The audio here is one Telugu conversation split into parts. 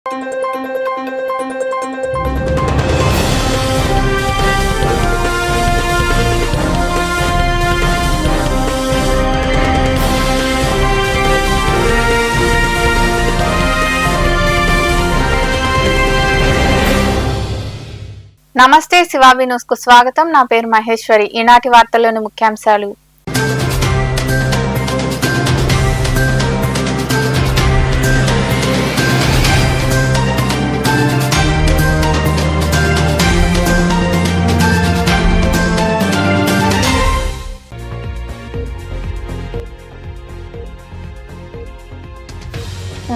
నమస్తే శివాబి న్యూస్ కు స్వాగతం. నా పేరు మహేశ్వరి. ఈనాటి వార్తల్లోని ముఖ్యాంశాలు.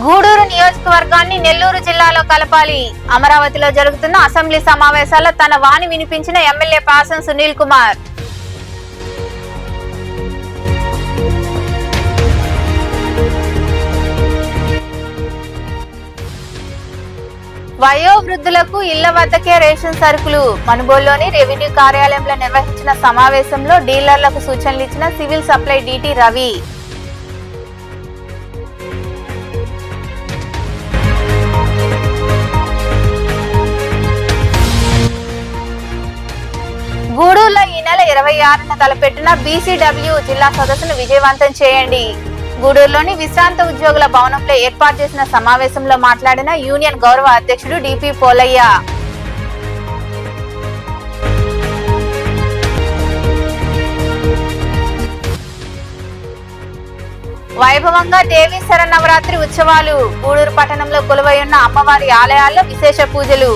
గూడూరు నియోజకవర్గాన్ని నెల్లూరు జిల్లాలో కలపాలి. అమరావతిలో జరుగుతున్న అసెంబ్లీ సమావేశాల్లో తన వాణి వినిపించిన ఎమ్మెల్యే పాసం సునీల్ కుమార్. వయోవృద్ధులకు ఇళ్ల వద్దకే రేషన్ సరుకులు. మనుబోలులోని రెవెన్యూ కార్యాలయంలో నిర్వహించిన సమావేశంలో డీలర్లకు సూచనలు ఇచ్చిన సివిల్ సప్లై డీటీ రవి. గూడూరులో ఈ నెల 26న తలపెట్టిన BCW జిల్లా సదస్సును విజయవంతం చేయండి. గూడూరులోని విశ్రాంత ఉద్యోగుల భవనంలో ఏర్పాటు చేసిన సమావేశంలో మాట్లాడిన యూనియన్ గౌరవ అధ్యక్షుడు DP పోలయ్య. వైభవంగా దేవీ శరన్నవరాత్రి ఉత్సవాలు. గూడూరు పట్టణంలో కొలువై ఉన్న అమ్మవారి ఆలయాల్లో విశేష పూజలు.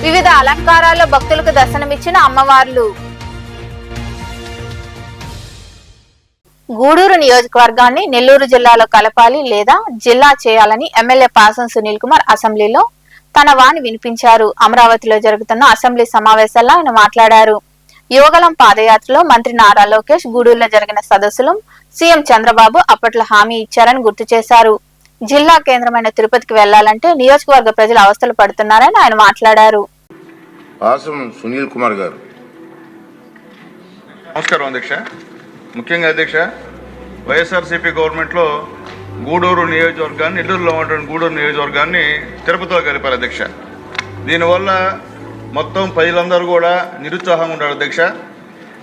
వివిధ అలంకారాల్లో భక్తులకు దర్శనమిచ్చిన అమ్మవార్లు. గూడూరు నియోజకవర్గాన్ని నెల్లూరు జిల్లాలో కలపాలి లేదా జిల్లా చేయాలని ఎమ్మెల్యే పాసం సునీల్ కుమార్ అసెంబ్లీలో తన వాణి వినిపించారు. అమరావతిలో జరుగుతున్న అసెంబ్లీ సమావేశాల్లో ఆయన మాట్లాడారు. యోగలం పాదయాత్రలో మంత్రి నారా లోకేష్, గూడూరులో జరిగిన సదస్సులో సీఎం చంద్రబాబు అప్పట్లో హామీ ఇచ్చారని గుర్తు చేశారు. జిల్లా కేంద్రమైన తిరుపతికి వెళ్లాలంటే నియోజకవర్గ ప్రజలు అవస్థలు పడుతున్నారని ఆయన మాట్లాడారు. పాసం సునీల్ కుమార్ గారు. నమస్కారం అధ్యక్ష. ముఖ్యంగా అధ్యక్ష, వైఎస్ఆర్సీపీ గవర్నమెంట్లో గూడూరు నియోజకవర్గాన్ని, నెల్లూరులో ఉన్నటువంటి గూడూరు నియోజకవర్గాన్ని తిరుపతిలో కలిపారు అధ్యక్ష. దీనివల్ల మొత్తం ప్రజలందరూ కూడా నిరుత్సాహంగా ఉంటారు అధ్యక్ష.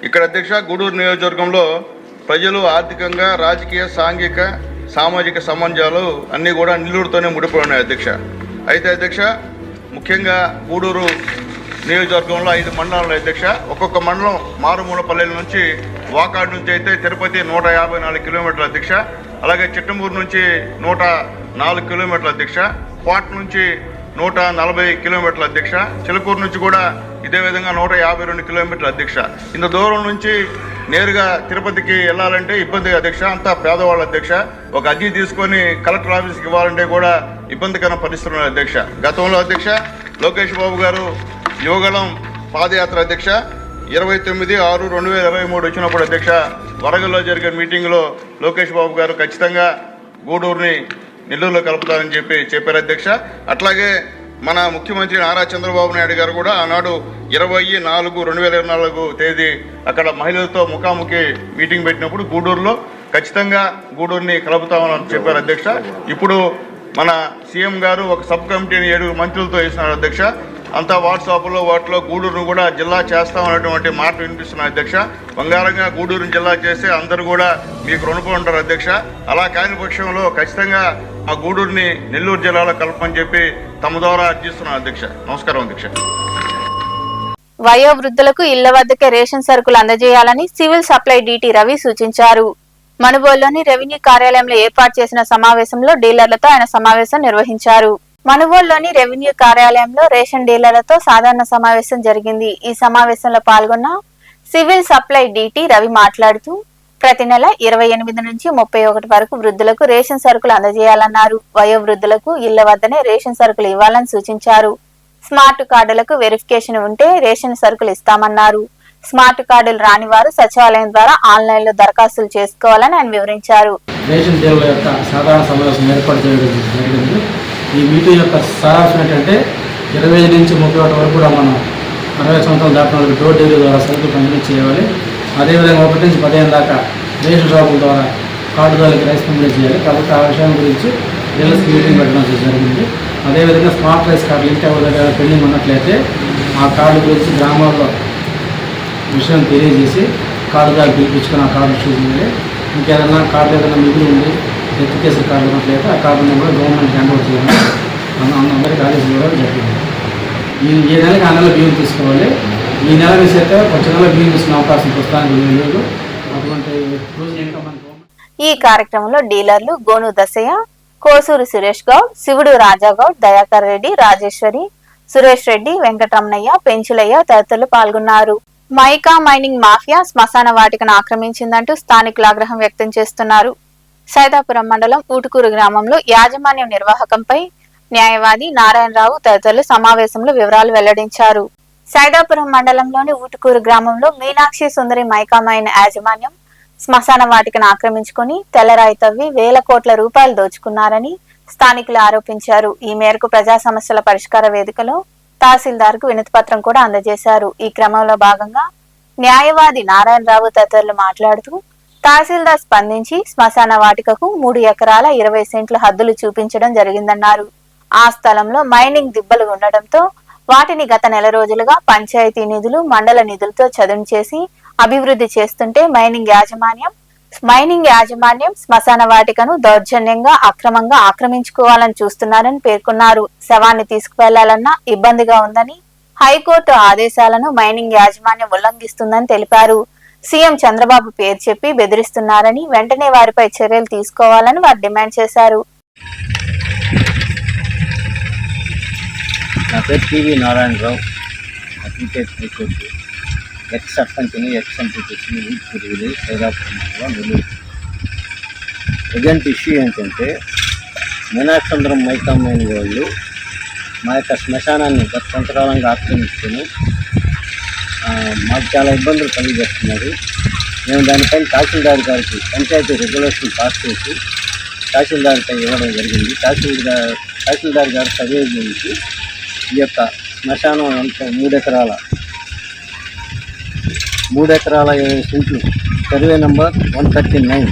ఇక్కడ అధ్యక్ష, గూడూరు నియోజకవర్గంలో ప్రజలు ఆర్థికంగా, రాజకీయ, సాంఘిక, సామాజిక సంబంధాలు అన్నీ కూడా నెల్లూరుతోనే ముడిపడి ఉన్నాయి అధ్యక్ష. అయితే అధ్యక్ష, ముఖ్యంగా గూడూరు నియోజకవర్గంలో 5 మండలాలు అధ్యక్ష. ఒక్కొక్క మండలం మారుమూల పల్లెల నుంచి, వాకాడు నుంచి అయితే తిరుపతి 154 కిలోమీటర్ల అధ్యక్ష. అలాగే చిట్టమూరు నుంచి 104 కిలోమీటర్ల అధ్యక్ష. కోట నుంచి 140 కిలోమీటర్ల అధ్యక్ష. చిలకూరు నుంచి కూడా ఇదే విధంగా 152 కిలోమీటర్ల అధ్యక్ష. ఇంత దూరం నుంచి నేరుగా తిరుపతికి వెళ్ళాలంటే ఇబ్బంది అధ్యక్ష. అంతా పేదవాళ్ళ అధ్యక్ష. ఒక అర్జీ తీసుకొని కలెక్టర్ ఆఫీస్కి ఇవ్వాలంటే కూడా ఇబ్బందికర పరిస్థితులు అధ్యక్ష. గతంలో అధ్యక్ష లోకేష్ బాబు గారు యోగలం పాదయాత్ర అధ్యక్ష 29/6/2023 వచ్చినప్పుడు అధ్యక్ష వరంగల్లో జరిగిన మీటింగ్లో లోకేష్ బాబు గారు ఖచ్చితంగా గూడూరుని నెల్లూరులో కలుపుతారని చెప్పారు అధ్యక్ష. అట్లాగే మన ముఖ్యమంత్రి నారా చంద్రబాబు నాయుడు గారు కూడా ఆనాడు 20/4/2024 తేదీ అక్కడ మహిళలతో ముఖాముఖి మీటింగ్ పెట్టినప్పుడు గూడూరులో ఖచ్చితంగా గూడూరుని కలుపుతామని చెప్పారు అధ్యక్ష. ఇప్పుడు మన సీఎం గారు ఒక సబ్ కమిటీని 7 మంత్రులతో వేసినారు అధ్యక్ష. అంతా వాట్సాప్లో వాటిలో గూడూరును కూడా జిల్లా చేస్తామనేటువంటి మాట వినిపిస్తున్నారు అధ్యక్ష. బంగారంగా గూడూరుని జిల్లా చేస్తే అందరూ కూడా మీకు రుణపడి ఉంటారు అధ్యక్ష. అలా కాని పక్షంలో ఖచ్చితంగా మా గూడూరుని నెల్లూరు జిల్లాలో కలపని చెప్పి తమ ద్వారా అర్జిస్తున్నారు అధ్యక్ష. నమస్కారం అధ్యక్ష. వయోవృద్ధులకు ఇళ్ల వద్దకే రేషన్ సరుకులు అందజేయాలని సివిల్ సప్లై డీటీ రవి సూచించారు. మనుబోలులోని రెవెన్యూ కార్యాలయంలో ఏర్పాటు చేసిన సమావేశంలో డీలర్లతో ఆయన సమావేశం నిర్వహించారు. మనుబోలులోని రెవెన్యూ కార్యాలయంలో రేషన్ డీలర్లతో సాధారణ సమావేశం జరిగింది. ఈ సమావేశంలో పాల్గొన్న సివిల్ సప్లై డీటీ రవి మాట్లాడుతూ ప్రతి నెల 28 నుంచి 31 వరకు వృద్ధులకు రేషన్ సరుకులు అందజేయాలన్నారు. వయోవృద్ధులకు ఇళ్ల వద్దనే రేషన్ సరుకులు ఇవ్వాలని సూచించారు. స్మార్ట్ కార్డులకు వెరిఫికేషన్ ఉంటే రేషన్ సరుకులు ఇస్తామన్నారు. స్మార్ట్ కార్డులు రాని వారు సచివాలయం ద్వారా ఆన్లైన్ లో దరఖాస్తులు చేసుకోవాలని ఆయన వివరించారు. రేషన్ డీలర్ల యొక్క సాధారణ సమావేశం ఏర్పాటు చేయడం జరిగింది. ఈ మీటింగ్ యొక్క సారాంశం ఏంటంటే 25 నుంచి 31 వరకు కూడా మనం 60 సంవత్సరాలు దాటిన వాళ్ళకి డోర్ డెలివరీ ద్వారా సరుకులు పంపిణీ చేయాలి. అదేవిధంగా 1 నుంచి 15 దాకా రేషన్ షాపుల ద్వారా కార్డు ద్వారా రైస్ పంపిణీ చేయాలి. కాబట్టి ఆ విషయం గురించి డీలర్స్కి మీటింగ్ పెట్టడం జరిగింది. అదేవిధంగా స్మార్ట్ రైస్ కార్డు లింక్ అవ్వదగ్గ పెండింగ్ ఉన్నట్లయితే ఆ కార్డు గురించి గ్రామాల్లో విషయం తెలియజేసి కార్డుదారు పిలిపించుకొని ఆ కార్డు చూసింది. ఇంకేదన్నా కార్డు ఏదైనా మిగిలి ఉండి డెత్ కేసు కార్డు ఉన్నట్లయితే ఆ కార్డుని కూడా గవర్నమెంట్ హ్యాండ్ ఓవర్ చేయాలని అందరికీ ఆదేశం ఇవ్వడం జరిగింది. ఈ నెలకి ఆ నెల బియ్యం తీసుకోవాలి. ఈ నెల మిస్ అయితే వచ్చే నెల బియ్యం తీసుకునే అవకాశం ప్రస్తుతానికి లేదు. అటువంటి రోజు ఇంకా మనకు ఈ కార్యక్రమంలో డీలర్లు గోను దశయ్య, కోసూరు సురేష్ గౌడ్, శివుడు రాజాగౌడ్, దయాకర్ రెడ్డి, రాజేశ్వరి, సురేష్ రెడ్డి, వెంకటరమణయ్య, పెంచులయ్య తదితరులు పాల్గొన్నారు. మైకా మైనింగ్ మాఫియా శ్మశాన వాటికను ఆక్రమించిందంటూ స్థానికులు ఆగ్రహం వ్యక్తం చేస్తున్నారు. సైదాపురం మండలం ఊటుకూరు గ్రామంలో యాజమాన్యం నిర్వాహకంపై న్యాయవాది నారాయణరావు తదితరులు సమావేశంలో వివరాలు వెల్లడించారు. సైదాపురం మండలంలోని ఊటుకూరు గ్రామంలో మీనాక్షి సుందరి మైకా మైన్ యాజమాన్యం శ్మశాన వాటికను ఆక్రమించుకుని తెల్లరాయి తవ్వి వేల కోట్ల రూపాయలు దోచుకున్నారని స్థానికులు ఆరోపించారు. ఈ మేరకు ప్రజా సమస్యల పరిష్కార వేదికలో తహసీల్దార్కు వినతి పత్రం కూడా అందజేశారు. ఈ క్రమంలో భాగంగా న్యాయవాది నారాయణరావు తదితరులు మాట్లాడుతూ తహసీల్దార్ స్పందించి శ్మశాన వాటికకు 3 ఎకరాల 20 సెంట్ల హద్దులు చూపించడం జరిగిందన్నారు. ఆ స్థలంలో మైనింగ్ దిబ్బలు ఉండడంతో వాటిని గత నెల రోజులుగా పంచాయతీ నిధులు, మండల నిధులతో చదును చేసి అభివృద్ధి చేస్తుంటే మైనింగ్ యాజమాన్యం శ్మశాన వాటికను దౌర్జన్యంగా అక్రమంగా ఆక్రమించుకోవాలని చూస్తున్నారని పేర్కొన్నారు. శవాన్ని తీసుకువెళ్లాలన్నా ఇబ్బందిగా ఉందని, హైకోర్టు ఆదేశాలను మైనింగ్ యాజమాన్యం ఉల్లంఘిస్తుందని తెలిపారు. సీఎం చంద్రబాబు పేరు చెప్పి బెదిరిస్తున్నారని, వెంటనే వారిపై చర్యలు తీసుకోవాలని వారు డిమాండ్ చేశారు. నా పేరు T V Narayanarao, advocate high court, ex సర్పంచ్ని, ఎక్స్ ఎంపీటీసీని, ఊటుకూరు విలేజ్, సైదాపురం మండలం, నెల్లూరు. ప్రజెంట్ ఇష్యూ ఏంటంటే మీనాక్షంద్రం మైకా మైన్ వాళ్ళు మా యొక్క శ్మశానాన్ని గత కొంతకాలంగా ఆక్రమించుకొని మాకు చాలా ఇబ్బందులు కలిగిస్తున్నారు. మేము దానిపైన తహసీల్దార్ గారికి పంచాయతీ రెగ్యులేషన్ పాస్ చేసి తహసీల్దార్పై ఇవ్వడం జరిగింది. తహసీల్దార్ గారు సర్వే చేయించి ఈ యొక్క శ్మశానం అంతా 3 ఎకరాల 20 సెంట్లు సర్వే నెంబర్ 139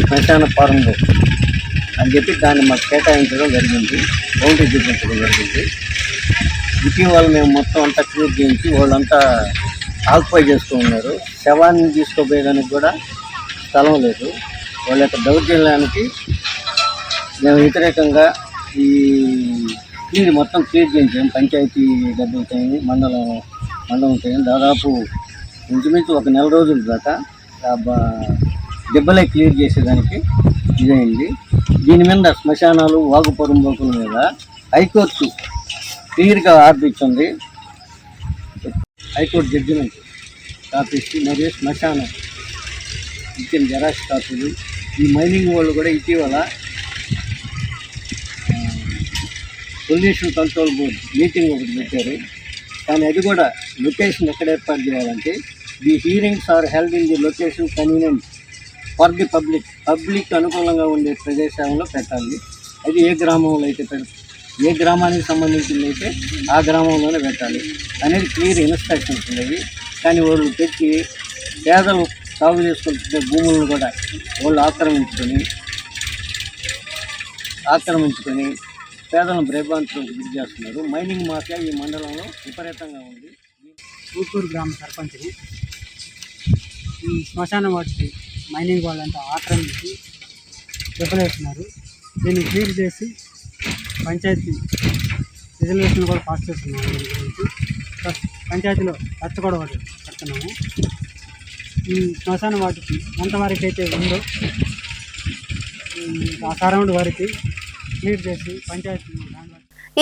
శ్మశాన ఫారంలో అని చెప్పి దాన్ని మాకు కేటాయించడం జరిగింది, బౌండరీ చూపించడం జరిగింది. ఇటీవల మేము మొత్తం అంతా క్లియర్ చేయించి వాళ్ళంతా ఆక్యుపై చేస్తూ ఉన్నారు. శవాన్ని తీసుకోపోయేదానికి కూడా స్థలం లేదు. వాళ్ళ యొక్క దౌర్జన్యానికి మేము వ్యతిరేకంగా ఈ క్లియర్ మొత్తం క్లియర్ చేయించాము. పంచాయతీ డబ్బులతో మండలంతో దాదాపు ఇంచుమించు 1 నెల రోజుల దాకా దెబ్బలే క్లియర్ చేసేదానికి ఇదైంది. దీని మీద శ్మశానాలు, వాగు పొరంబోకుల మీద హైకోర్టు క్లియర్గా ఆర్డర్ ఇచ్చింది. హైకోర్టు జడ్జిమెంట్ కాపీస్ మరియు శ్మశానం ఇచ్చిన జెరాక్స్ కాపీలు. ఈ మైనింగ్ వాళ్ళు కూడా ఇటీవల పొల్యూషన్ కంట్రోల్ బోర్డు మీటింగ్ ఒకటి పెట్టారు. కానీ అది కూడా లొకేషన్ ఎక్కడ ఏర్పాటు చేయాలంటే the hearings are held in the location convenient for the public అనుకూలంగా ఉండే ప్రదేశాలలో పెట్టాలి. అది ఏ గ్రామంలో అయితే ఏ గ్రామానికి సంబంధించింది అయితే ఆ గ్రామంలోనే పెట్టాలి అనేది క్లియర్ ఇన్స్ట్రక్షన్స్ ఉండేవి. కానీ వాళ్ళు తెచ్చి పేదలు సాగు చేసుకుంటే భూములను కూడా వాళ్ళు ఆక్రమించుకొని పేదలను భయభ్రాంతులకు గురి చేస్తున్నారు. మైనింగ్ మాఫియా ఈ మండలంలో విపరీతంగా ఉంది. ఊటూరు గ్రామ సర్పంచ్ని ఈ శ్మశాన వాటికి మైనింగ్ వాళ్ళంతా ఆక్రమించి దెబ్బలేస్తున్నారు. దీన్ని క్లియర్ చేసి పంచాయతీ రిజర్వేషన్ కూడా పాస్ చేస్తున్నాము. దీని గురించి పంచాయతీలో ఖర్చు కూడా ఒకటి పెడుతున్నాము. ఈ శ్మశాన వాటికి ఎంతవరకు అయితే ఉందో ఆ సరౌండ్ వరకు క్లియర్ చేసి పంచాయతీ.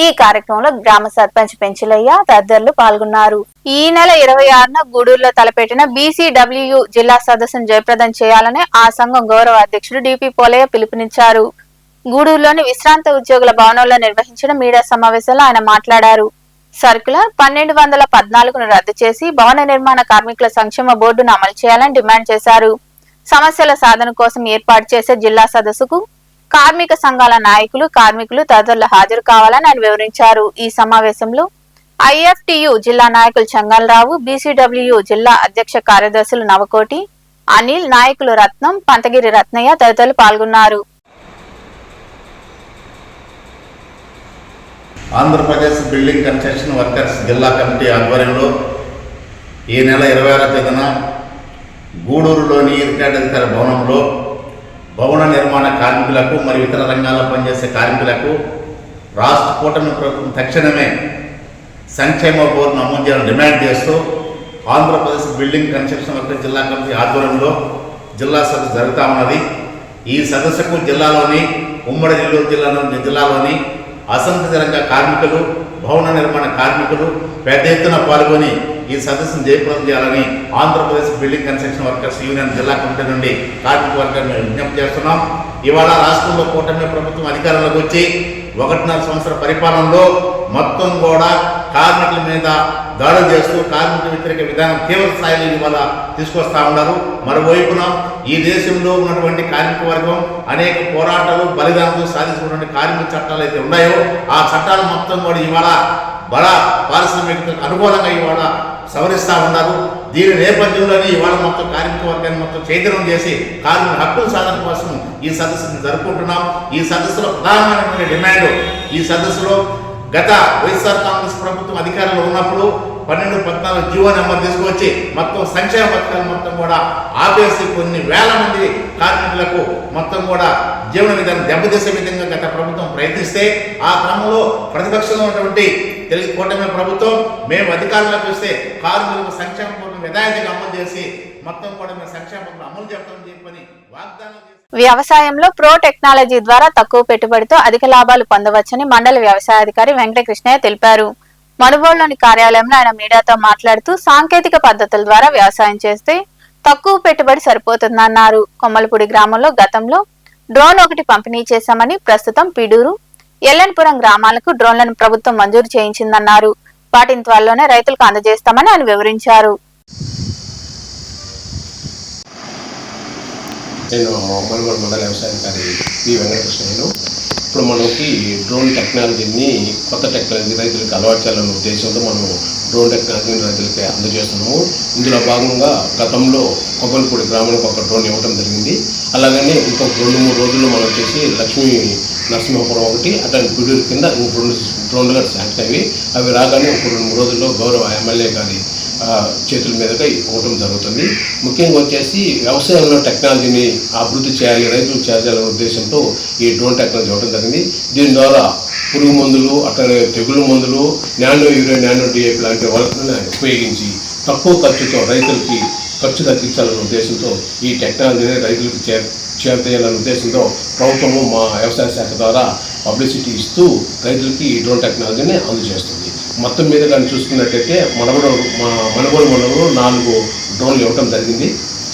ఈ కార్యక్రమంలో గ్రామ సర్పంచ్ పెంచులయ్య తదితరులు పాల్గొన్నారు. ఈ నెల 26న గూడూరులో తలపెట్టిన BCWU జిల్లా సదస్సును జయప్రదం చేయాలని ఆ సంఘం గౌరవ అధ్యక్షుడు DP పోలయ్య పిలుపునిచ్చారు. గూడూరులోని విశ్రాంత ఉద్యోగుల భవనంలో నిర్వహించిన మీడియా సమావేశంలో ఆయన మాట్లాడారు. సర్కులర్ 1214ను రద్దు చేసి భవన నిర్మాణ కార్మికుల సంక్షేమ బోర్డును అమలు చేయాలని డిమాండ్ చేశారు. సమస్యల సాధన కోసం ఏర్పాటు చేసే జిల్లా సదస్సుకు కార్మిక సంఘాల నాయకులు, కార్మికులు తదితరులు హాజరు కావాలని ఆయన వివరించారు. ఈ సమావేశంలో IFTU జిల్లా నాయకులు చెంగల్రావు, BCWU జిల్లా అధ్యక్ష కార్యదర్శులు నవకోటి, అనిల్, నాయకులు రత్నం, పంతగిరి రత్నయ్య తదితరులు పాల్గొన్నారు. ఆంధ్రప్రదేశ్ బిల్డింగ్ కన్స్ట్రక్షన్ వర్కర్స్ జిల్లా కమిటీ ఆధ్వర్యంలో ఈ నెల 26వ తేదీన గూడూరులోని రికార్డు అధికారి భవనంలో భవన నిర్మాణ కార్మికులకు మరియు ఇతర రంగాల్లో పనిచేసే కార్మికులకు రాష్ట్ర కూటమి ప్రభుత్వం తక్షణమే సంక్షేమ బోర్డును అమలు చేయాలని డిమాండ్ చేస్తూ ఆంధ్రప్రదేశ్ బిల్డింగ్ కన్స్ట్రక్షన్ వర్కర్స్ జిల్లా కమిటీ ఆధ్వర్యంలో జిల్లా సదస్సు జరుగుతూ ఉన్నది. ఈ సదస్సుకు జిల్లాలోని ఉమ్మడి నెల్లూరు జిల్లాలోని అసంఘటిత రంగ కార్మికులు, భవన నిర్మాణ కార్మికులు పెద్ద ఎత్తున పాల్గొని ఈ సదస్సును జయప్రదం చేయాలని Andhra Pradesh building construction workers union జిల్లా కమిటీ నుండి కార్మిక వర్గాన్ని విజ్ఞప్తి చేస్తున్నాం. ఇవాళ రాష్ట్రంలో కూటమి ప్రభుత్వం అధికారంలోకి వచ్చి 1.5 సంవత్సర పరిపాలనలో మొత్తం కూడా కార్మికుల మీద దాడులు చేస్తూ కార్మిక వ్యతిరేక విధానం తీవ్ర స్థాయిలో ఇవాళ తీసుకొస్తా ఉన్నారు. మరోవైపున ఈ దేశంలో ఉన్నటువంటి కార్మిక వర్గం అనేక పోరాటాలు బలిదానాలు సాధించినటువంటి కార్మిక చట్టాలు అయితే ఉన్నాయో ఆ చట్టాలు మొత్తం కూడా ఇవాళ బడా పారిశ్రామికతకు అనుకూలంగా ఇవాళ సవరిస్తూ ఉన్నారు. దీని నేపథ్యంలోనే ఇవాళ మొత్తం కార్మిక వర్గాన్ని మొత్తం చైతన్యం చేసి కార్మిక హక్కుల సాధన కోసం ఈ సదస్సును జరుపుకుంటున్నాం. ఈ సదస్సులో ప్రధానమైనటువంటి డిమాండ్, ఈ సదస్సులో గత వైఎస్ఆర్ కాంగ్రెస్ ప్రభుత్వం అధికారంలో ఉన్నప్పుడు 12-14 జీవో నెంబర్ తీసుకొచ్చి మొత్తం సంక్షేమ పథకాలు మొత్తం కూడా ఆపేసి కొన్ని వేల మంది కార్మికులకు మొత్తం కూడా జీవన విధానం దెబ్బతీసే విధంగా గత ప్రభుత్వం ప్రయత్నిస్తే ఆ క్రమంలో ప్రతిపక్షంలో ఉన్నటువంటి తెలుగు కూటమి ప్రభుత్వం మేము అధికారంలోకి వస్తే కార్మికులకు సంక్షేమ పథకం యథావిధిగా అమలు చేసి మొత్తం కూడా మేము సంక్షేమ పథకం అమలు చేస్తామని చెప్పని వాగ్దానం చేసి వ్యవసాయంలో ప్రో టెక్నాలజీ ద్వారా తక్కువ పెట్టుబడితో అధిక లాభాలు పొందవచ్చని మండల వ్యవసాయాధికారి వెంకటకృష్ణయ్య తెలిపారు. మనుగోలులోని కార్యాలయంలో ఆయన మీడియాతో మాట్లాడుతూ సాంకేతిక పద్ధతుల ద్వారా వ్యవసాయం చేస్తే తక్కువ పెట్టుబడి సరిపోతుందన్నారు. కొమ్మలపూడి గ్రామంలో గతంలో డ్రోన్ 1 పంపిణీ చేశామని, ప్రస్తుతం పిడూరు, ఎల్లెన్పురం గ్రామాలకు డ్రోన్లను ప్రభుత్వం మంజూరు చేయించిందన్నారు. వాటిని త్వరలోనే రైతులకు అందజేస్తామని ఆయన వివరించారు. నేను మనుగోలు మండల వ్యవసాయాధికారి వి వెంకటకృష్ణయ్యను. ఇప్పుడు మనకి డ్రోన్ టెక్నాలజీని కొత్త టెక్నాలజీ రైతులకు అలవాటు చేయాలనే ఉద్దేశంతో మనం డ్రోన్ టెక్నాలజీని రైతులకి అందజేస్తున్నాము. ఇందులో భాగంగా గతంలో కొమ్మలపూడి గ్రామానికి ఒక డ్రోన్ ఇవ్వడం జరిగింది. అలాగనే ఇంకొక 2-3 రోజుల్లో మనం వచ్చేసి లక్ష్మీ నరసింహపురం ఒకటి, అట్లాంటి పిడూరు కింద ఇంకొక 2 డ్రోన్లుగా శాంక్షన్ అవి రాగానే ఒక 2-3 రోజుల్లో గౌరవ ఎమ్మెల్యే గారి చేతుల మీదుగా ఇవ్వడం జరుగుతుంది. ముఖ్యంగా వచ్చేసి వ్యవసాయంలో టెక్నాలజీని అభివృద్ధి చేయాలి, రైతులు చేయాలనే ఉద్దేశంతో ఈ డ్రోన్ టెక్నాలజీ ఇవ్వడం జరిగింది. దీని ద్వారా పురుగు మందులు, అట్లనే తెగులు మందులు, నానో యూరియా, నానో డిఏపి లాంటి వాళ్ళని ఉపయోగించి తక్కువ ఖర్చుతో రైతులకి ఖర్చు తగ్గించాలనే ఉద్దేశంతో ఈ టెక్నాలజీని రైతులకు చేరతేయాలనే ఉద్దేశంతో ప్రభుత్వము మా వ్యవసాయ శాఖ ద్వారా పబ్లిసిటీ ఇస్తూ రైతులకి ఈ డ్రోన్ టెక్నాలజీని అందజేస్తుంది. మొత్తం మీద కానీ చూసుకున్నట్టయితే మనుగోలు 4 డ్రోన్లు ఇవ్వడం జరిగింది,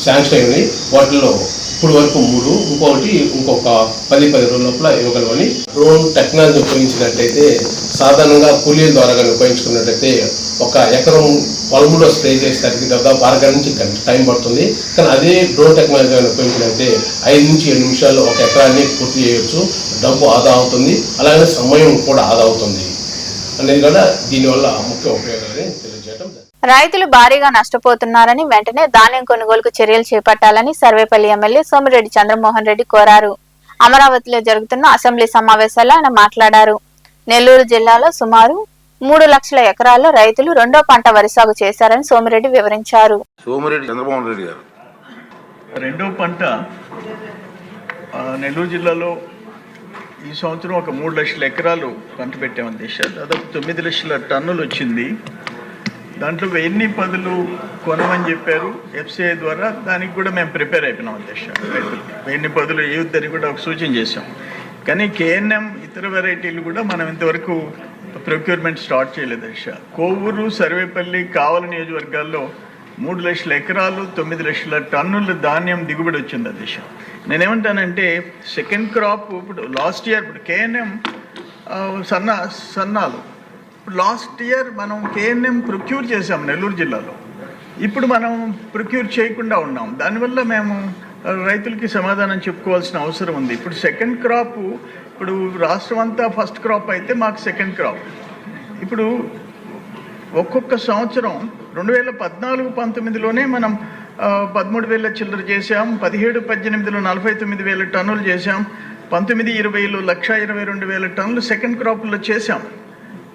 శాంక్షన్ అయినాయి. వాటిల్లో ఇప్పుడు వరకు 3, ఇంకొక 10 రోజుల లోపల ఇవ్వగలమని. డ్రోన్ టెక్నాలజీ ఉపయోగించినట్టయితే సాధారణంగా కూలీల ద్వారా కానీ ఉపయోగించుకున్నట్టయితే 1 ఎకరం పొలంలో స్ప్రే చేసేసరికి దాదాపు 1 గంట నుంచి గంట టైం పడుతుంది. కానీ అదే డ్రోన్ టెక్నాలజీ కానీ ఉపయోగించినట్లయితే 5 నుంచి 7 నిమిషాల్లో 1 ఎకరాన్ని పూర్తి చేయవచ్చు. డబ్బు ఆదా అవుతుంది, అలాగే సమయం కూడా ఆదా అవుతుంది అనేది కూడా దీనివల్ల ముఖ్య ఉపయోగాలని తెలియజేయడం. రైతులు భారీగా నష్టపోతున్నారని వెంటనే ధాన్యం కొనుగోలుకు చర్యలు చేపట్టాలని సర్వేపల్లి ఎమ్మెల్యే సోమిరెడ్డి చంద్రమోహన్ రెడ్డి కోరారు. అమరావతిలో జరుగుతున్న అసెంబ్లీ సమావేశాల్లో ఆయన మాట్లాడారు. నెల్లూరు జిల్లాలో సుమారు 3 లక్షల ఎకరాల్లో రైతులు 2వ పంట వరి సాగు చేశారని సోమిరెడ్డి వివరించారు. సోమిరెడ్డి చంద్రమోహన్ రెడ్డి గారు 2వ పంట నెల్లూరు జిల్లాలో ఈ సంవత్సరం ఒక 3 లక్షల ఎకరాలు పంట పెట్టామని దిశ దాదాపు 9 లక్షల టన్నులు వచ్చింది. దాంట్లో 1000 పదులు కొనమని చెప్పారు ఎఫ్సిఐ ద్వారా. దానికి కూడా మేము ప్రిపేర్ అయిపోయినాం దిశ. 1000 పదులు ఏవద్దని కూడా ఒక సూచన చేశాం. కానీ కేఎన్ఎం ఇతర వెరైటీలు కూడా మనం ఇంతవరకు ప్రొక్యూర్మెంట్ స్టార్ట్ చేయలేదు దిశ. కోవూరు, సర్వేపల్లి, కావలి నియోజకవర్గాల్లో 3 లక్షల ఎకరాలు 9 లక్షల టన్నుల ధాన్యం దిగుబడి వచ్చింది దిశ. నేనేమంటానంటే సెకండ్ క్రాప్ ఇప్పుడు లాస్ట్ ఇయర్ ఇప్పుడు కేఎన్ఎం సన్నాలు ఇప్పుడు లాస్ట్ ఇయర్ మనం కేఎన్ఎం ప్రొక్యూర్ చేసాం నెల్లూరు జిల్లాలో. ఇప్పుడు మనం ప్రొక్యూర్ చేయకుండా ఉన్నాం. దానివల్ల మేము రైతులకి సమాధానం చెప్పుకోవాల్సిన అవసరం ఉంది. ఇప్పుడు సెకండ్ క్రాప్ ఇప్పుడు రాష్ట్రం అంతా ఫస్ట్ క్రాప్ అయితే మాకు సెకండ్ క్రాప్. ఇప్పుడు ఒక్కొక్క సంవత్సరం 2014-19లోనే మనం 13,000 చిల్లర చేసాం. 17-18లో 49,000 టన్నులు చేసాం. 19-20లో 1,22,000 టన్నులు సెకండ్ క్రాప్లో చేసాం.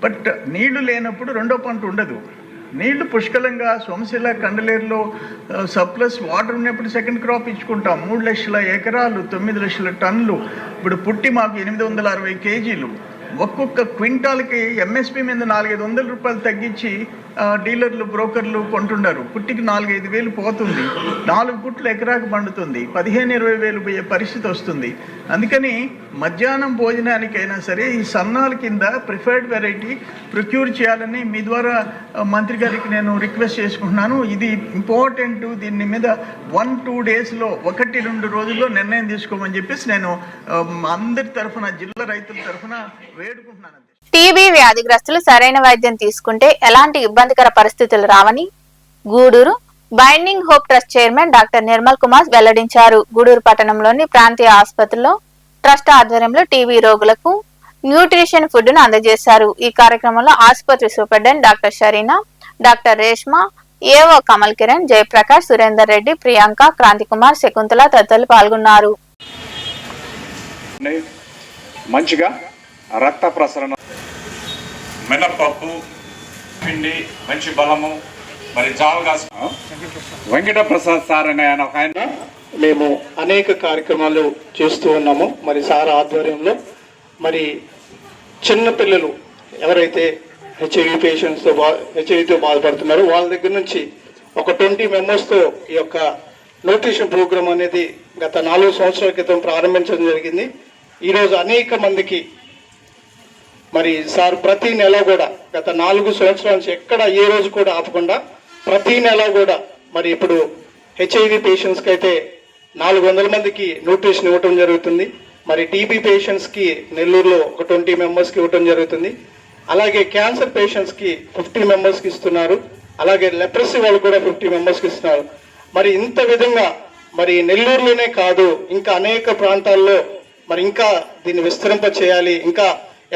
బట్ నీళ్లు లేనప్పుడు రెండో పంట ఉండదు. నీళ్లు పుష్కలంగా సోమశిల కండలేరులో సర్ప్లస్ వాటర్ ఉన్నప్పుడు సెకండ్ క్రాప్ ఇచ్చుకుంటాం. 3 లక్షల ఎకరాలు, 9 లక్షల టన్నులు. ఇప్పుడు పుట్టి మాకు 860 కేజీలు. ఒక్కొక్క క్వింటాల్కి ఎంఎస్పి మీద 400-500 రూపాయలు తగ్గించి డీలర్లు, బ్రోకర్లు కొంటున్నారు. పుట్టికి 4-5 వేలు పోతుంది. 4 పుట్లు ఎకరాకు పండుతుంది. 15-20 వేలు పోయే పరిస్థితి వస్తుంది. అందుకని మధ్యాహ్నం భోజనానికైనా సరే ఈ సన్నాల కింద ప్రిఫర్డ్ వెరైటీ ప్రొక్యూర్ చేయాలని మీ ద్వారా మంత్రి గారికి నేను రిక్వెస్ట్ చేసుకుంటున్నాను. ఇది ఇంపార్టెంట్. దీని మీద 1-2 డేస్లో 1-2 రోజుల్లో నిర్ణయం తీసుకోమని చెప్పేసి నేను అందరి తరఫున, జిల్లా రైతుల తరఫున వేడుకుంటున్నాను. టీబీ వ్యాధిగ్రస్తులు సరైన వైద్యం తీసుకుంటే ఎలాంటి ఇబ్బందికర పరిస్థితులు రావని Gudur binding hope trust chairman doctor Nirmal Kumar వెల్లడించారు. గూడూరు పట్టణంలోని ప్రాంతీయ ఆసుపత్రిలో ట్రస్ట్ ఆధ్వర్యంలో టీబీ రోగులకు న్యూట్రిషన్ ఫుడ్ ను అందజేశారు. ఈ కార్యక్రమంలో ఆసుపత్రి superintendent doctor Sharina, doctor Reshma, AO Kamal Kiran, Jayaprakash, Surender Reddy, Priyanka, Kranti Kumar, Shakuntala తదితరులు పాల్గొన్నారు. మంచిగా రక్త ప్రసరణ, మినపప్పు పిండి, మంచి బలము, మరి జావగా వెంకట ప్రసాద్ సార్ అనే ఆయన మేము అనేక కార్యక్రమాలు చేస్తూ ఉన్నాము. మరి సార్ ఆధ్వర్యంలో మరి చిన్న పిల్లలు ఎవరైతే హెచ్ఐవితో బాధపడుతున్నారో వాళ్ళ దగ్గర నుంచి ఒక 20 మెంబర్స్తో ఈ యొక్క న్యూట్రిషన్ ప్రోగ్రామ్ అనేది గత 4 సంవత్సరాల క్రితం ప్రారంభించడం జరిగింది. ఈరోజు అనేక మందికి మరి సార్ ప్రతి నెల కూడా గత 4 సంవత్సరాల నుంచి ఎక్కడ ఏ రోజు కూడా ఆపకుండా ప్రతి నెల కూడా మరి ఇప్పుడు హెచ్ఐవి పేషెంట్స్కి అయితే 400 మందికి న్యూట్రిషన్ ఇవ్వటం జరుగుతుంది. మరి టీబీ పేషెంట్స్కి నెల్లూరులో ఒక 20 మెంబర్స్కి ఇవ్వటం జరుగుతుంది. అలాగే క్యాన్సర్ పేషెంట్స్కి 50 మెంబర్స్కి ఇస్తున్నారు. అలాగే లెప్రసీ వాళ్ళు కూడా 50 మెంబర్స్కి ఇస్తున్నారు. మరి ఇంత విధంగా మరి నెల్లూరులోనే కాదు ఇంకా అనేక ప్రాంతాల్లో మరి ఇంకా దీన్ని విస్తరింప చేయాలి. ఇంకా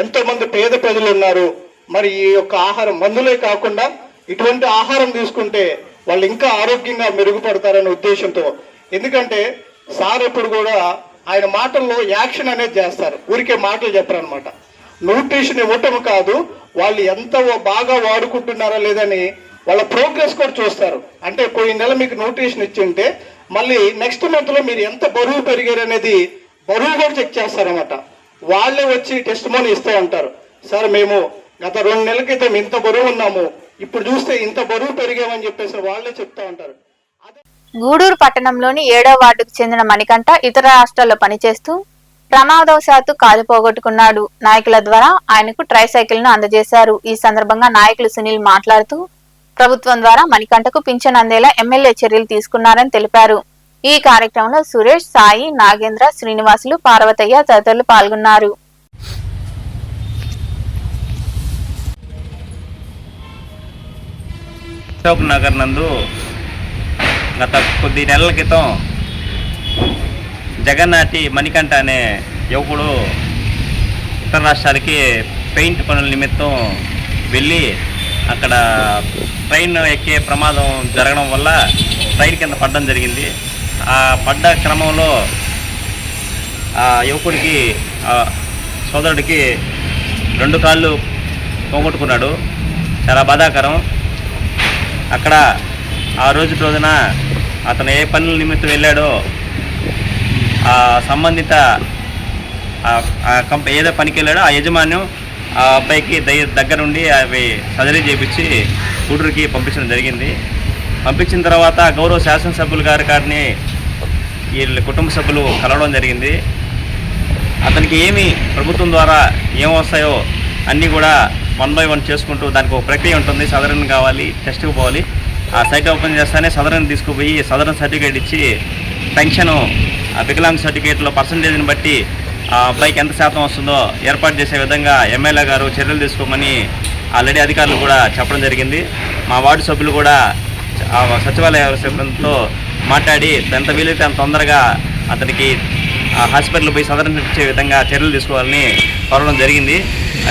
ఎంతో మంది పేద ప్రజలు ఉన్నారు. మరి ఈ యొక్క ఆహారం మందులే కాకుండా ఇటువంటి ఆహారం తీసుకుంటే వాళ్ళు ఇంకా ఆరోగ్యంగా మెరుగుపడతారనే ఉద్దేశంతో, ఎందుకంటే సార్ ఎప్పుడు కూడా ఆయన మాటల్లో యాక్షన్ అనేది చేస్తారు, ఊరికే మాటలు చెప్పారనమాట. న్యూట్రిషన్ ఇవ్వటం కాదు, వాళ్ళు ఎంత బాగా వాడుకుంటున్నారా లేదని వాళ్ళ ప్రోగ్రెస్ కూడా చూస్తారు. అంటే పోయిన నెల మీకు న్యూట్రిషన్ ఇచ్చింటే మళ్ళీ నెక్స్ట్ మంత్లో మీరు ఎంత బరువు పెరిగారు అనేది బరువు కూడా చెక్ చేస్తారన్నమాట. వాళ్ళే వచ్చి టెస్ట్ మనీ ఇస్తూ ఉంటారు. సార్ మేము గత 2 నెలల క్రితం ఇంత బరువు ఉన్నాము, ఇప్పుడు చూస్తే ఇంత బరువు పెరిగామని చెప్పేసి వాళ్ళే చెప్తా ఉంటారు. గూడూరు పట్టణంలోని 7వ వార్డుకు చెందిన మణికంఠ ఇతర రాష్ట్రాల్లో పనిచేస్తూ ప్రమాదవశాత్తు కాలు పోగొట్టుకున్నాడు. నాయకుల ద్వారా ఆయనకు ట్రైసైకిల్ ను అందజేశారు. ఈ సందర్భంగా నాయకులు సునీల్ మాట్లాడుతూ ప్రభుత్వం ద్వారా మణికంఠకు పింఛన్ అందేలా ఎమ్మెల్యే చర్యలు తీసుకున్నారని తెలిపారు. ఈ కార్యక్రమంలో సురేష్, సాయి, నాగేంద్ర, శ్రీనివాసులు, పార్వతయ్య తదితరులు పాల్గొన్నారు. అశోక్ నగర్ నందు గత కొద్ది నెలల క్రితం జగన్నాటి మణికంఠ అనే యువకుడు ఇతర రాష్ట్రాలకి పెయింట్ పనుల నిమిత్తం వెళ్ళి అక్కడ ట్రైన్ ఎక్కే ప్రమాదం జరగడం వల్ల ట్రైన్ కింద పడడం జరిగింది. ఆ పడ్డ క్రమంలో ఆ యువకుడికి సోదరుడికి 2 కాళ్ళు పోగొట్టుకున్నాడు. చాలా బాధాకరం. అక్కడ ఆ రోజున అతను ఏ పనుల నిమిత్తం వెళ్ళాడో ఆ సంబంధిత ఏదో పనికి వెళ్ళాడో ఆ యజమాన్యం ఆ అబ్బాయికి దగ్గరుండి అవి సర్జరీ చేయించి గూడూరుకి పంపించడం జరిగింది. పంపించిన తర్వాత గౌరవ శాసనసభ్యులు గారిని వీళ్ళ కుటుంబ సభ్యులు కలవడం జరిగింది. అతనికి ఏమి ప్రభుత్వం ద్వారా ఏం వస్తాయో అన్నీ కూడా 1 by 1 చేసుకుంటూ దానికి ఒక ప్రక్రియ ఉంటుంది. సదరన్ కావాలి, టెస్ట్కి పోవాలి. ఆ సైట్ ఓపెన్ చేస్తానే సదరన్ తీసుకుపోయి సదరన్ సర్టిఫికేట్ ఇచ్చి పెన్షను ఆ వికలాంగ్ సర్టిఫికేట్లో పర్సంటేజ్ని బట్టి ఆ అబ్బాయికి ఎంత శాతం వస్తుందో ఏర్పాటు చేసే విధంగా ఎమ్మెల్యే గారు చర్యలు తీసుకోమని ఆల్రెడీ అధికారులు కూడా చెప్పడం జరిగింది. మా వార్డు సభ్యులు కూడా సచివాలయ సిబ్బందితో మాట్లాడి ఎంత వీలైతే అంత తొందరగా అతనికి హాస్పిటల్ పోయి సదరన్ ఇచ్చే విధంగా చర్యలు తీసుకోవాలని కోరడం జరిగింది.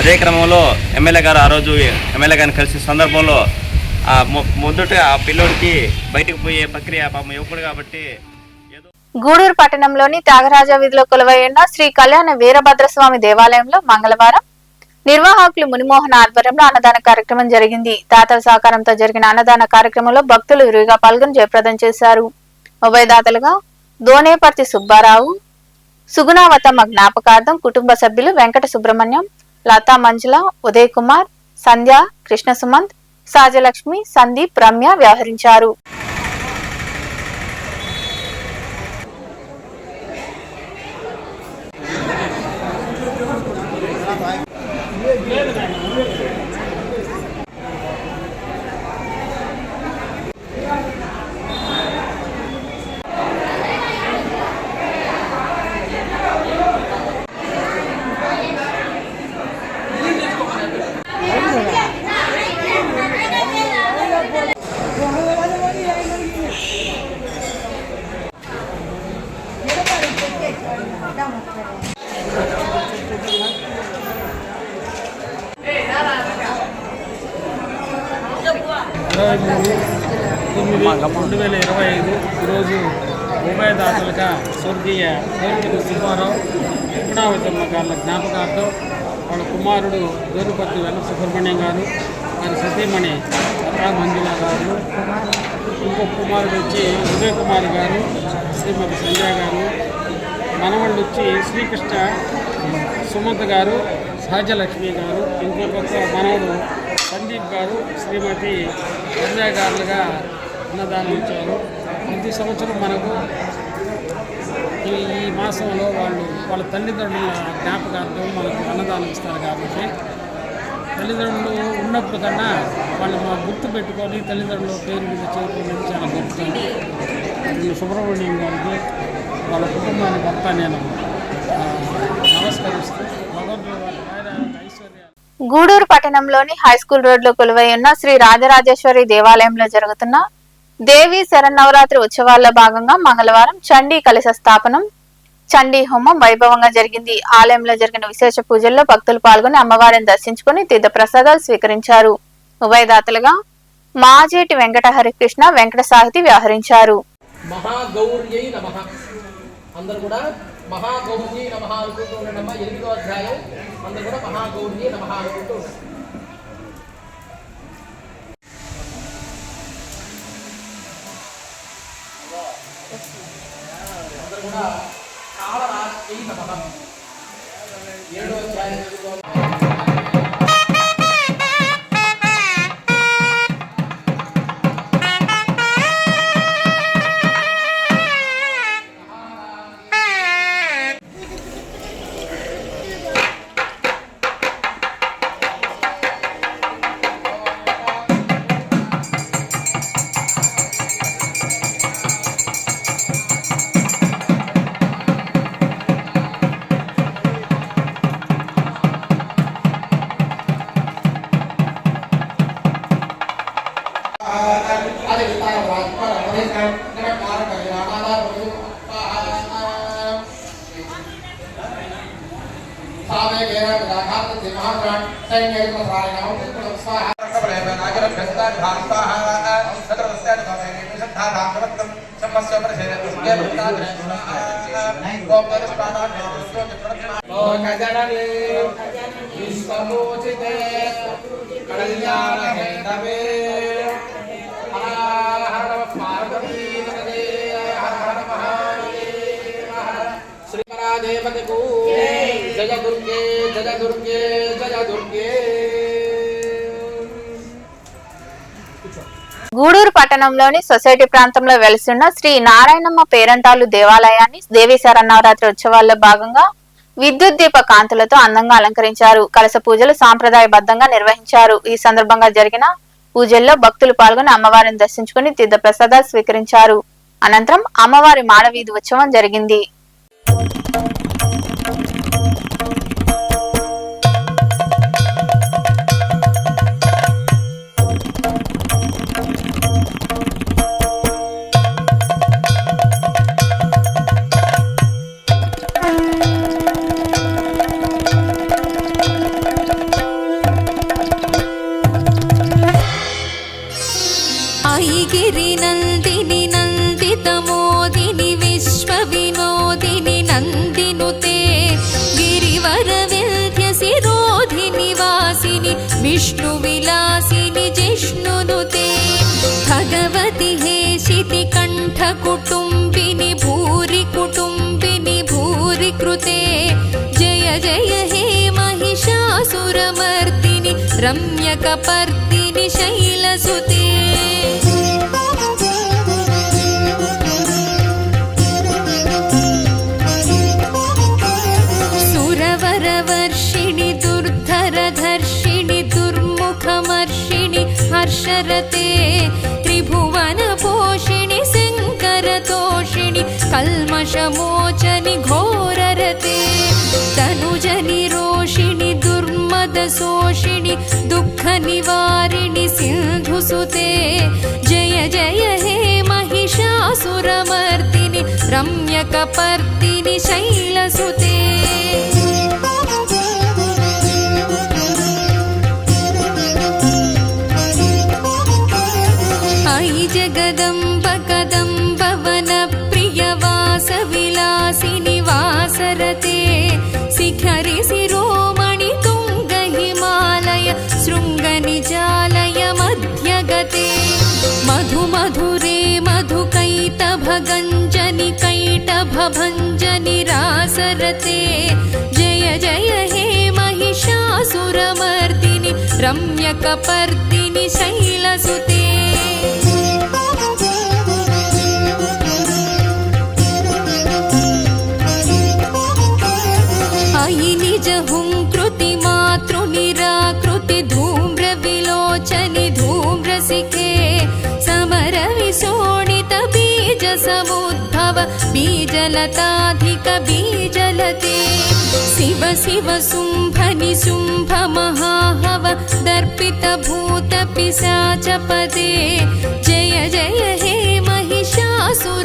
అదే క్రమంలో ఎమ్మెల్యే గారు ఆ రోజు ఎమ్మెల్యే గారిని కలిసిన సందర్భంలో మొదట ఆ పిల్లోడికి బయటకు పోయే ప్రక్రియ పాపం యువకుడు కాబట్టి గూడూరు పట్టణంలోని త్యాగరాజ వీధిలో కొలువై ఉన్న శ్రీ కళ్యాణ వీరభద్రస్వామి దేవాలయంలో మంగళవారం నిర్వాహకులు మునిమోహన్ ఆధ్వర్యంలో అన్నదాన కార్యక్రమం జరిగింది. దాతల సహకారంతో జరిగిన అన్నదాన కార్యక్రమంలో భక్తులు విరివిగా పాల్గొని జయప్రదం చేశారు. ఉభయదాతలుగా దోనేపర్తి సుబ్బారావు, సుగుణావతమ్మ జ్ఞాపకార్థం కుటుంబ సభ్యులు వెంకట సుబ్రహ్మణ్యం, లతా మంజుల, ఉదయ్ కుమార్, సంధ్య, కృష్ణ సుమంత్, సాజలక్ష్మి, సందీప్, రమ్య వ్యవహరించారు. ఈరోజు ఉభయదాతలుగా స్వర్గీయ దోరుపతి సుబ్బారావు, సుగుణావతమ్మ గారి జ్ఞాపకార్థం వాళ్ళ కుమారుడు దోరుపతి వెంకట సుబ్రహ్మణ్యం గారు, వారి సతీమణి లతా మంజుల గారు, ఇంకొక కుమారుడు వచ్చి ఉదయ్ కుమార్ గారు, శ్రీమతి సంజయ్ గారు, మనవళ్ళు వచ్చి శ్రీకృష్ణ సుమంత్ గారు, సహజలక్ష్మి గారు, ఇంకొక మనవడు సందీప్ గారు, శ్రీమతి సంజయ్ గారులుగా అన్నదానం ఇచ్చారు. ప్రతి సంవత్సరం మనకు ఈ మాసంలో వాళ్ళ తల్లిదండ్రుల జ్ఞాపకార్థం మనకు అన్నదానం ఇస్తారు. కాబట్టి తల్లిదండ్రులు ఉన్నప్పుడు కన్నా వాళ్ళు మా గుర్తు పెట్టుకొని తల్లిదండ్రుల పేరు మీద చేయడం చాలా గొప్పది. సుబ్రహ్మణ్యం గారికి వాళ్ళ కుటుంబానికి అంతా నేను నమస్కరిస్తూ గూడూరు పట్టణంలోని హైస్కూల్ రోడ్లో కొలువై ఉన్న శ్రీ రాజరాజేశ్వరి దేవాలయంలో జరుగుతున్న దేవి శరన్నవరాత్రి ఉత్సవాల్లో భాగంగా మంగళవారం చండీ కలశ స్థాపనం, చండీ హోమం వైభవంగా జరిగింది. ఆలయంలో జరిగిన విశేష పూజల్లో భక్తులు పాల్గొని అమ్మవారిని దర్శించుకుని తీర్థ ప్రసాదాలు స్వీకరించారు. ఉభయదాతలుగా మాజేటి వెంకట హరికృష్ణ, వెంకట సాహితి వ్యవహరించారు. అందరూ కూడా మహాగౌర్యై నమః అనుకుంటూ ఉండమ్మా. 8వ అధ్యాయం అందరూ కూడా మహాగౌర్యై నమః అనుకుంటూ ఉండండి. అందరూ కూడా కాళరాత్రి నమః 7వ అధ్యాయం జయ దుర్గే జయ దుర్గే జయ దుర్గే. గూడూరు పట్టణంలోని సొసైటీ ప్రాంతంలో వెలిసిన శ్రీ నారాయణమ్మ పేరంటాలు దేవాలయాన్ని దేవి శరన్నవరాత్రి ఉత్సవాల్లో భాగంగా విద్యుత్ దీప కాంతులతో అందంగా అలంకరించారు. కలశ పూజలు సాంప్రదాయబద్ధంగా నిర్వహించారు. ఈ సందర్భంగా జరిగిన పూజల్లో భక్తులు పాల్గొని అమ్మవారిని దర్శించుకుని తీర్థ ప్రసాదాలు స్వీకరించారు. అనంతరం అమ్మవారి మాడవీధి ఉత్సవం జరిగింది. ఐగిరి నందిని నందిత మోదిని విశ్వ వినోదిని నందినుతే గిరివర వింధ్య శిరోధిని विलासिनि जिष्णुनुते भगवति हेशिति कण्ठकुटुम्बिनि भूरि कुटुम्बिनि भूरि कृते जय जय हे महिषासुरमर्दिनि रम्यकपर्दिनि शैलसुते सुरवरवर्षिणि दुर्धरधर्षिणि दुर्मुखमर्षिणि हर्षरते त्रिभुवनपोषिणि शङ्करतोषिणि कल्मषमोचनि घोररते तनुजनि रोषिणि दुर्मदशोषिणि दुःखनिवारिणि सिन्धुसुते जय जय हे महिषासुरमर्दिनि रम्यकपर्दिनि शैलसुते अयि जगदम्ब कदम्ब वनप्रियवासविलासिनि वासरते शिखरि शिरोमणि तुङ्ग हिमालय शृङ्गनिजालय मध्यगते मधुमधुरे मधुकैटभगञ्जनि कैटभभञ्जनि रासरते जय जय हे महिषासुरमर्दिनि रम्यकपर्दिनि शैलसुते अयि निज हुङ्कृति मातृनिराकृति धूम्रविलोचनि धूम्रसिखे समरविशोणित बीजसमुद्भव बीजलताधिक बीजलते शिव शिव शुम्भनि शुम्भ महाहव दर्पित भूत पिशाचपदे जय जय हे महिषासुरमर्दिनि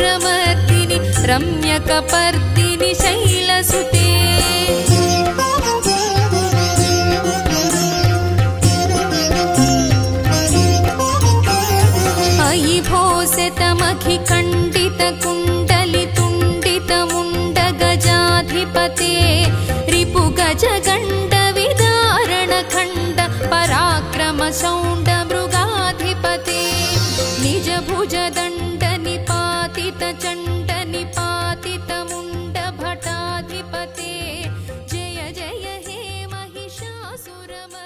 रम्यकपर्दिनि शैलसुते अयि भोसितमखि खण्डित कुण्डलि तुण्डित मुण्ड गजाधिपते रिपु गज गण्ड विदारण खण्ड पराक्रम शौण्ड मृगाधिपते निज भुज दण्ड निपातित चण्ड निपातित मुण्ड भटाधिपते जय जय हे महिषासुरमर्दिनि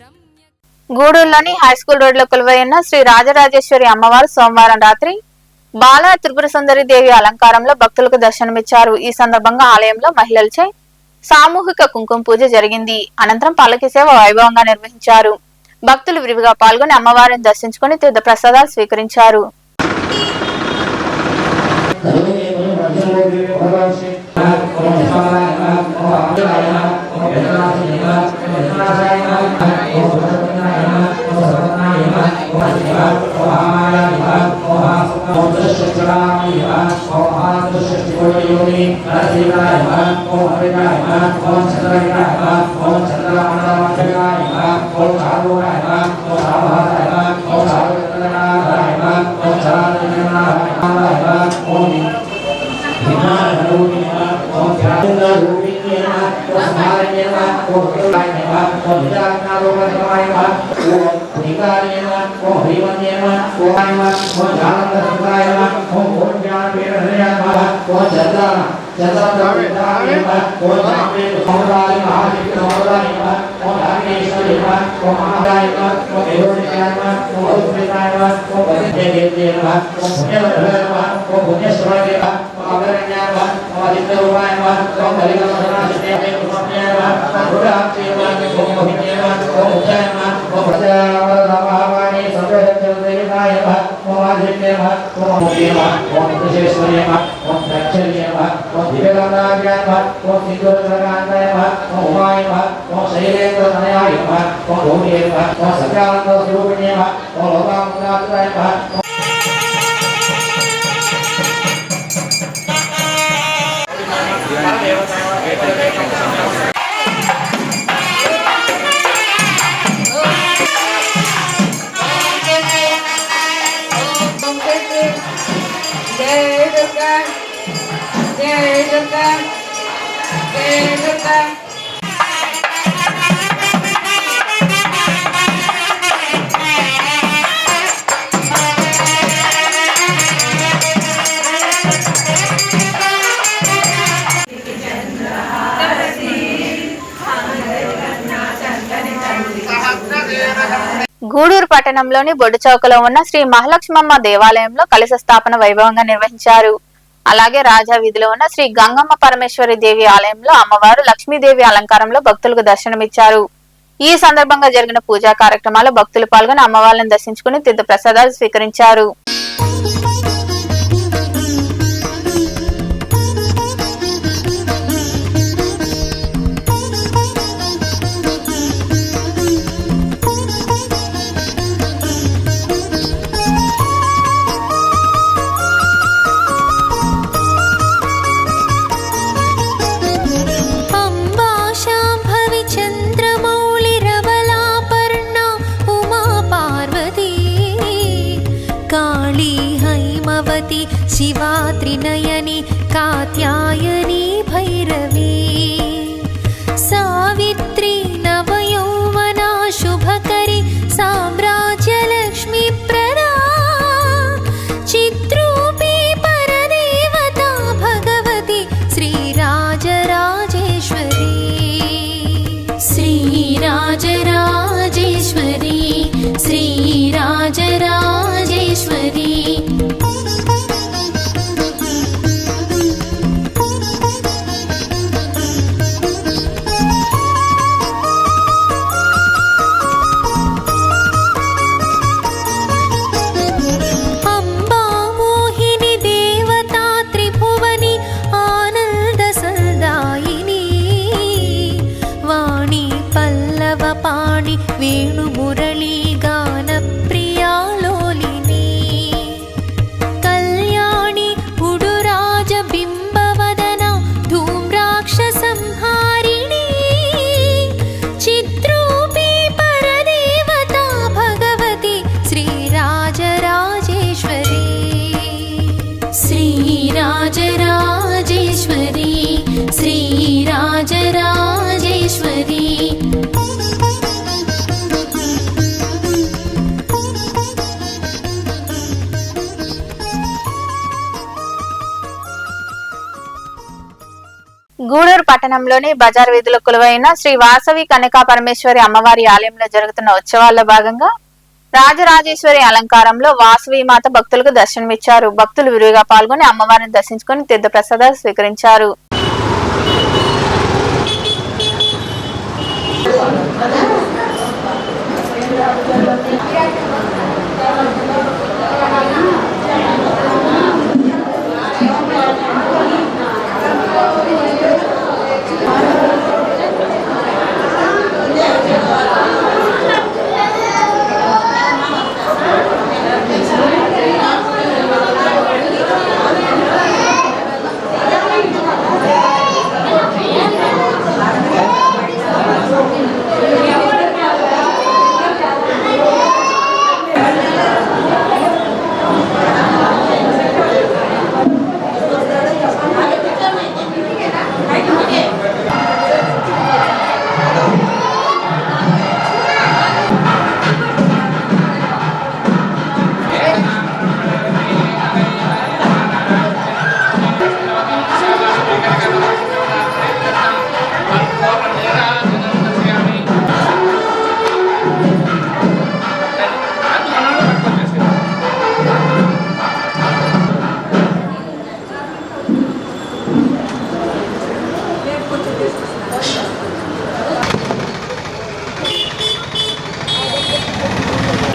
रम्य గూడూరులోని హైస్కూల్ రోడ్లో కొలువై ఉన్న శ్రీ రాజరాజేశ్వరి అమ్మవారు సోమవారం రాత్రి బాల త్రిపుర సుందరి దేవి అలంకారంలో భక్తులకు దర్శనమిచ్చారు. ఈ సందర్భంగా ఆలయంలో మహిళలచే సామూహిక కుంకుమ పూజ జరిగింది. అనంతరం పల్లకి సేవ వైభవంగా నిర్వహించారు. భక్తులు విరివిగా పాల్గొని అమ్మవారిని దర్శించుకుని తీర్థ ప్రసాదాలు స్వీకరించారు. గూడూరు పట్టణంలోని బొడ్డుచౌకలో ఉన్న శ్రీ మహాలక్ష్మమ్మ దేవాలయంలో కలశ స్థాపన వైభవంగా నిర్వహించారు. అలాగే రాజా వీధిలో ఉన్న శ్రీ గంగమ్మ పరమేశ్వరి దేవి ఆలయంలో అమ్మవారు లక్ష్మీదేవి అలంకారంలో భక్తులకు దర్శనమిచ్చారు. ఈ సందర్భంగా జరిగిన పూజా కార్యక్రమాల్లో భక్తులు పాల్గొని అమ్మవారిని దర్శించుకుని తీర్థ ప్రసాదాలు స్వీకరించారు. शिवा त्रिनयनी कात्यायनी भैरवी सावित्री नवयौवना शुभकरी साम्राज्यलक्ष्मी प्रदा चित्रूपी परदेवता भगवती श्रीराजराजेश्वरी श्रीराजराजेश्वरी श्रीराजराजेश्वरी वेणु मुरली गान प्रिया लोलिनी कल्याणी उडुराज बिंबवदना धूम्राक्ष संहारिणी चित्रूपी परदेवता भगवती श्रीराजराजेश्वरी श्रीराजराजेश्वरी श्रीराजराजेश्वरी గూడూరు పట్టణంలోని బజార్ వీధిలో కొలువైన శ్రీ వాసవి కనకా పరమేశ్వరి అమ్మవారి ఆలయంలో జరుగుతున్న ఉత్సవాల్లో భాగంగా రాజరాజేశ్వరి అలంకారంలో వాసవి మాత భక్తులకు దర్శనమిచ్చారు. భక్తులు విరివిగా పాల్గొని అమ్మవారిని దర్శించుకుని తీర్థ ప్రసాదాలు స్వీకరించారు.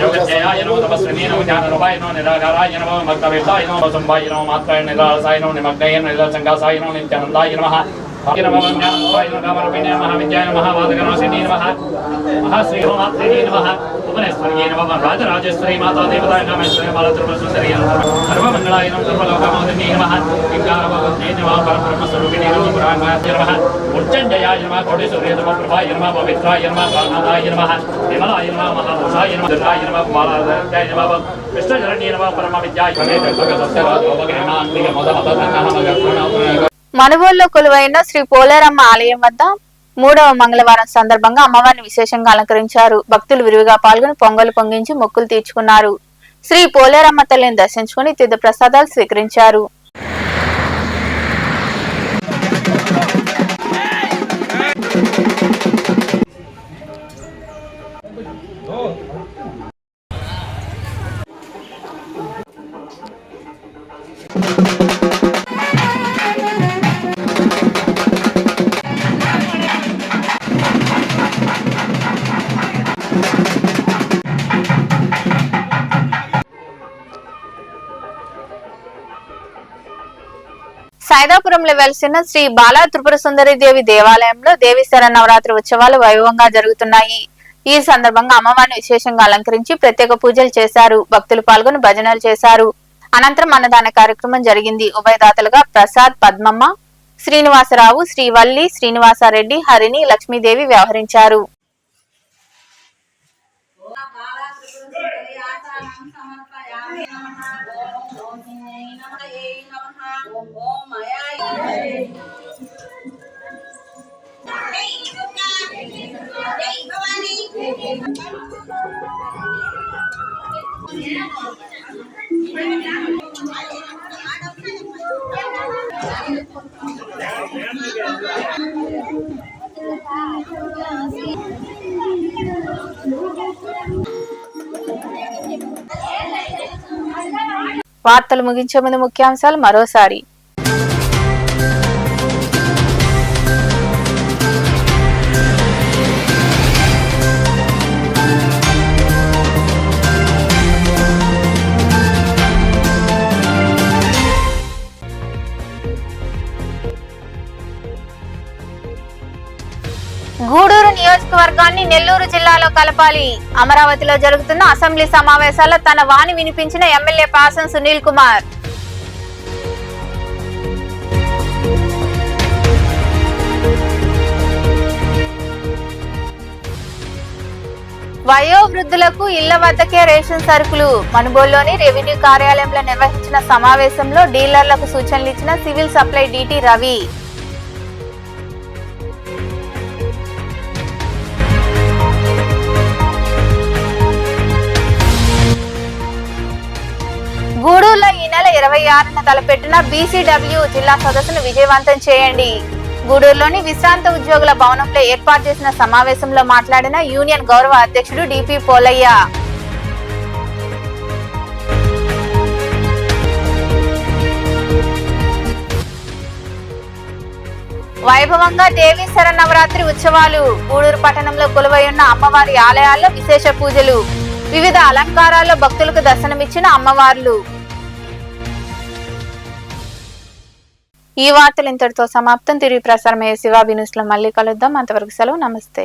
योगजयाय नमो तपस्विने नमो ज्ञानरूपाय नमो निराकाराय नमो भक्तवेदाय नमो संभाय नमो मात्राय निरासाय नमो निमग्नाय नमो निरासंगासाय नमो नित्यानन्दाय नमः नमो ज्ञानरूपाय नमो कामरूपिणे नमः विद्याय नमः वादकनाशिने नमः महाश्री होमात्रिणे नमः उपनेश्वर्ये नमः राजराजेश्वरी माता देवताय कामेश्वरी बालत्रिपुरसुन्दरी नमः सर्वमङ्गलाय नमः सर्वलोकमोदिनी नमः इंकारवत्ने नमः परब्रह्मस्वरूपिणे नमः पुराणाय नमः उच्चञ्जयाय नमः कोटिसूर्य नमः प्रभाय नमः पवित्राय नमः कालनादाय नमः विमलाय नमः महापुरुषाय नमः दुर्गाय नमः कुमाराय नमः विष्णुजरण्ये नमः परमविद्याय మనుబోలులో కొలువైన శ్రీ పోలేరమ్మ ఆలయం వద్ద 3వ మంగళవారం సందర్భంగా అమ్మవారిని విశేషంగా అలంకరించారు. భక్తులు విరివిగా పాల్గొని పొంగలు పొంగించి మొక్కులు తీర్చుకున్నారు. శ్రీ పోలేరమ్మ తల్లిని దర్శించుకుని తీర్థ ప్రసాదాలు స్వీకరించారు. సైదాపురంలో వెలిసిన శ్రీ బాలా త్రిపుర సుందరి దేవి దేవాలయంలో దేవీశర నవరాత్రి ఉత్సవాలు వైభవంగా జరుగుతున్నాయి. ఈ సందర్భంగా అమ్మవారిని విశేషంగా అలంకరించి ప్రత్యేక పూజలు చేశారు. భక్తులు పాల్గొని భజనలు చేశారు. అనంతరం అన్నదాన కార్యక్రమం జరిగింది. ఉభయదాతలుగా ప్రసాద్, పద్మమ్మ, శ్రీనివాసరావు, శ్రీవల్లి, శ్రీనివాసారెడ్డి, హరిణి, లక్ష్మీదేవి వ్యవహరించారు. వార్తలు ముగించే ముందు ముఖ్యాంశాలు మరోసారి. గూడూరు నియోజకవర్గాన్ని నెల్లూరు జిల్లాలో కలపాలి. అమరావతిలో జరుగుతున్న అసెంబ్లీ సమావేశాల్లో తన వాణి వినిపించిన ఎమ్మెల్యే పాసం సునీల్ కుమార్. వయోవృద్ధులకు ఇళ్ల వద్దకే రేషన్ సరుకులు. మనుబోలులోని రెవెన్యూ కార్యాలయంలో నిర్వహించిన సమావేశంలో డీలర్లకు సూచనలు ఇచ్చిన సివిల్ సప్లై డీటీ రవి. గూడూరులో ఈ నెల 26న తలపెట్టిన BCW జిల్లా సదస్సును విజయవంతం చేయండి. గూడూరులోని విశ్రాంత ఉద్యోగుల భవనంలో ఏర్పాటు చేసిన సమావేశంలో మాట్లాడిన యూనియన్ గౌరవ అధ్యక్షుడు DP పోలయ్య. వైభవంగా దేవీ శరన్నవరాత్రి ఉత్సవాలు. గూడూరు పట్టణంలో కొలువై ఉన్న అమ్మవారి ఆలయాల్లో విశేష పూజలు. వివిధ అలంకారాల్లో భక్తులకు దర్శనమిచ్చిన అమ్మవార్లు. ఈ వార్తలు ఇంతటితో సమాప్తం. తిరిగి ప్రసారమయ్యే శివాబి న్యూస్ లో మళ్ళీ కలుద్దాం. అంతవరకు సెలవు. నమస్తే.